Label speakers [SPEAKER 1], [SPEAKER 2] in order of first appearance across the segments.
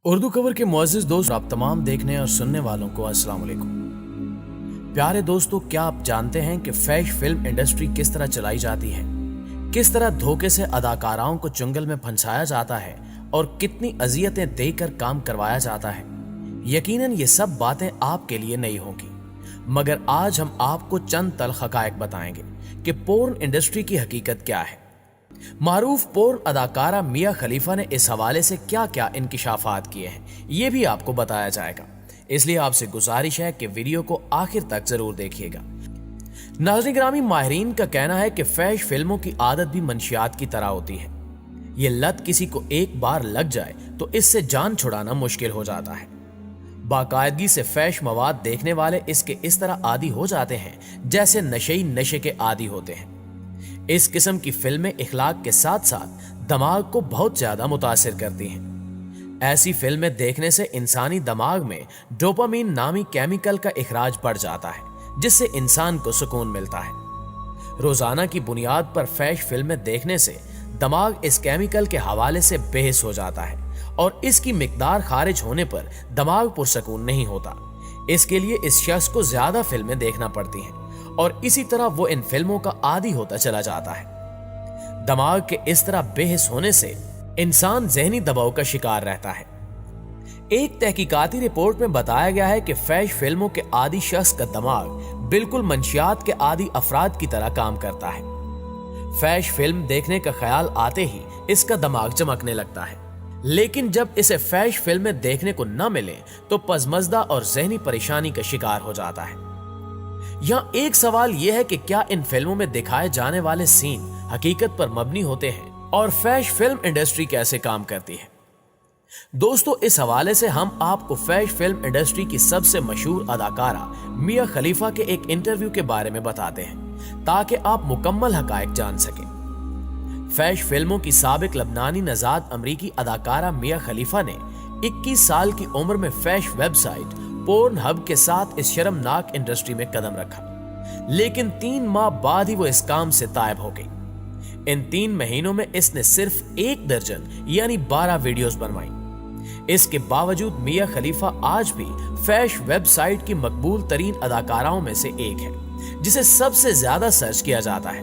[SPEAKER 1] اردو کور کے معزز دوست آپ تمام دیکھنے اور سننے والوں کو السلام علیکم۔ پیارے دوستو، کیا آپ جانتے ہیں کہ فیش فلم انڈسٹری کس طرح چلائی جاتی ہے؟ کس طرح دھوکے سے اداکاراؤں کو چنگل میں پھنسایا جاتا ہے اور کتنی اذیتیں دے کر کام کروایا جاتا ہے؟ یقیناً یہ سب باتیں آپ کے لیے نہیں ہوں گی، مگر آج ہم آپ کو چند تلخ حقائق بتائیں گے کہ پورن انڈسٹری کی حقیقت کیا ہے۔ معروف پورن اداکارہ میاں خلیفہ نے اس حوالے سے کیا کیا انکشافات کیے ہیں، یہ بھی آپ کو بتایا جائے گا، اس لیے آپ سے گزارش ہے کہ ویڈیو کو آخر تک ضرور دیکھیے گا۔ ناظرین گرامی، ماہرین کا کہنا ہے کہ فیش فلموں کی عادت بھی منشیات کی طرح ہوتی ہے۔ یہ لت کسی کو ایک بار لگ جائے تو اس سے جان چھڑانا مشکل ہو جاتا ہے۔ باقاعدگی سے فیش مواد دیکھنے والے اس کے اس طرح عادی ہو جاتے ہیں جیسے نشئی نشے کے عادی ہوتے ہیں۔ اس قسم کی فلمیں اخلاق کے ساتھ ساتھ دماغ کو بہت زیادہ متاثر کرتی ہیں۔ ایسی فلمیں دیکھنے سے انسانی دماغ میں ڈوپامین نامی کیمیکل کا اخراج بڑھ جاتا ہے، جس سے انسان کو سکون ملتا ہے۔ روزانہ کی بنیاد پر فیش فلمیں دیکھنے سے دماغ اس کیمیکل کے حوالے سے بے حس ہو جاتا ہے اور اس کی مقدار خارج ہونے پر دماغ پرسکون نہیں ہوتا۔ اس کے لیے اس شخص کو زیادہ فلمیں دیکھنا پڑتی ہیں اور اسی طرح وہ ان فلموں کا عادی ہوتا چلا جاتا ہے۔ دماغ کے اس طرح بے حس ہونے سے انسان ذہنی دباؤ کا شکار رہتا ہے۔ ایک تحقیقاتی رپورٹ میں بتایا گیا ہے کہ فیش فلموں کے عادی شخص کا دماغ بالکل منشیات کے عادی افراد کی طرح کام کرتا ہے۔ فیش فلم دیکھنے کا خیال آتے ہی اس کا دماغ چمکنے لگتا ہے، لیکن جب اسے فیش فلمیں دیکھنے کو نہ ملے تو پزمزدہ اور ذہنی پریشانی کا شکار ہو جاتا ہے۔ یہاں ایک سوال یہ ہے کہ کیا ان فلموں میں دکھائے جانے والے سین حقیقت پر مبنی ہوتے ہیں اور فیش فلم انڈسٹری کیسے کام کرتی ہے؟ دوستو، اس حوالے سے ہم آپ کو فیش فلم انڈسٹری کی سب سے مشہور اداکارہ میاں خلیفہ کے ایک انٹرویو کے بارے میں بتاتے ہیں تاکہ آپ مکمل حقائق جان سکیں۔ فیش فلموں کی سابق لبنانی نژاد امریکی اداکارہ میاں خلیفہ نے 21 سال کی عمر میں فیش ویب سائٹ پورن ہب کے ساتھ اس شرمناک انڈسٹری میں قدم رکھا، لیکن 3 ماہ بعد ہی وہ اس کام سے طائب ہو گئی۔ ان 3 مہینوں میں اس نے صرف 1 درجن یعنی 12 ویڈیوز بنوائی۔ اس کے باوجود میاں خلیفہ آج بھی فیش ویب سائٹ کی مقبول ترین اداکاراؤں میں سے ایک ہے جسے سب سے زیادہ سرچ کیا جاتا ہے۔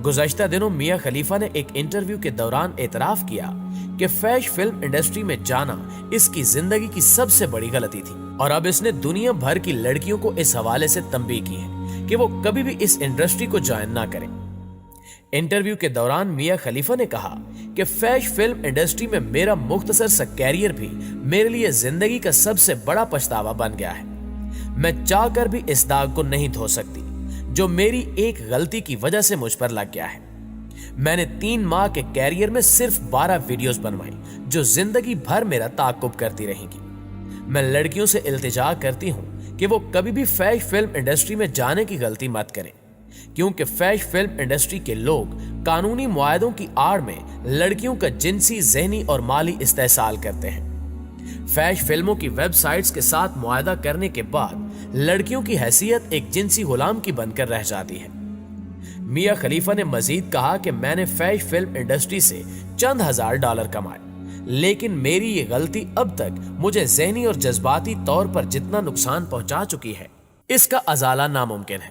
[SPEAKER 1] گزشتہ دنوں میاں خلیفہ نے ایک انٹرویو کے دوران اعتراف کیا کہ فیش فلم انڈسٹری میں جانا اس کی زندگی کی سب سے بڑی غلطی تھی، اور اب اس نے دنیا بھر کی لڑکیوں کو اس حوالے سے تنبیہ کی ہے کہ وہ کبھی بھی اس انڈسٹری کو جوائن نہ کریں۔ انٹرویو کے دوران میاں خلیفہ نے کہا کہ فیش فلم انڈسٹری میں میرا مختصر سا کیریئر بھی میرے لیے زندگی کا سب سے بڑا پچھتاوا بن گیا ہے۔ میں چاہ کر بھی اس داغ کو نہیں دھو سکتی جو میری ایک غلطی کی وجہ سے مجھ پر لگ گیا ہے۔ میں نے 3 ماہ کے کیریئر میں صرف 12 ویڈیوز بنوائی جو زندگی بھر میرا تعاقب کرتی رہیں گی۔ میں لڑکیوں سے التجا کرتی ہوں کہ وہ کبھی بھی فیش فلم انڈسٹری میں جانے کی غلطی مت کریں، کیونکہ فیش فلم انڈسٹری کے لوگ قانونی معاہدوں کی آڑ میں لڑکیوں کا جنسی، ذہنی اور مالی استحصال کرتے ہیں۔ فیش فلموں کی ویب سائٹس کے ساتھ معاہدہ کرنے کے بعد لڑکیوں کی حیثیت ایک جنسی غلام کی بن کر رہ جاتی ہے۔ میاں خلیفہ نے مزید کہا کہ میں نے فیش فلم انڈسٹری سے چند ہزار ڈالر کمائے، لیکن میری یہ غلطی اب تک مجھے ذہنی اور جذباتی طور پر جتنا نقصان پہنچا چکی ہے، اس کا ازالہ ناممکن ہے۔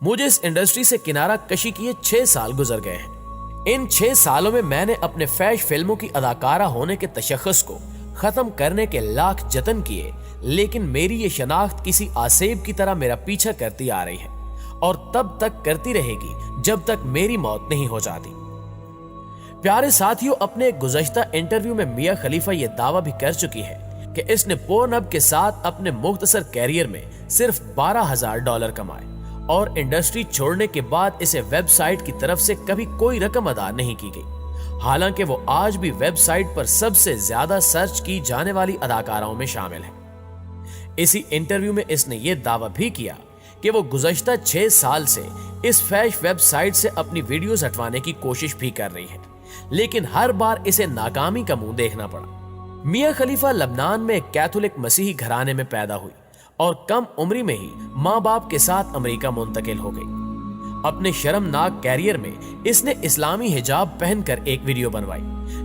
[SPEAKER 1] مجھے اس انڈسٹری سے کنارہ کشی کیے 6 سال گزر گئے ہیں۔ ان 6 سالوں میں میں نے اپنے فیش فلموں کی اداکارہ ہونے کے تشخص کو ختم کرنے کے لاکھ جتن کیے، لیکن میری یہ شناخت کسی آسیب کی طرح میرا پیچھا کرتی آ رہی ہے اور تب تک کرتی رہے گی جب تک میری موت نہیں ہو جاتی۔ پیارے ساتھیوں، اپنے گزشتہ انٹرویو میں میاں خلیفہ یہ دعویٰ بھی کر چکی ہے کہ اس نے پورن ہب کے ساتھ اپنے مختصر کیریئر میں صرف 12,000 ڈالر کمائے اور انڈسٹری چھوڑنے کے بعد اسے ویب سائٹ کی طرف سے کبھی کوئی رقم ادا نہیں کی گئی، حالانکہ وہ آج بھی ویب سائٹ پر سب سے زیادہ سرچ کی جانے والی اداکاراؤں میں شامل ہے۔ اسی انٹرویو میں اس نے یہ دعویٰ بھی کیا کہ وہ گزشتہ 6 سال سے اس فیش ویب سائٹ سے اپنی ویڈیوز ہٹوانے کی کوشش بھی کر رہی ہے، لیکن ہر بار اسے ناکامی کا منہ دیکھنا پڑا۔ میاں خلیفہ لبنان میں ایک کیتھولک مسیحی گھرانے میں پیدا ہوئی اور کم عمری میں ہی ماں باپ کے ساتھ امریکہ منتقل ہو گئی۔ اپنے شرمناک کیریئر میں اس نے اسلامی حجاب پہن کر ایک ویڈیو بنوائی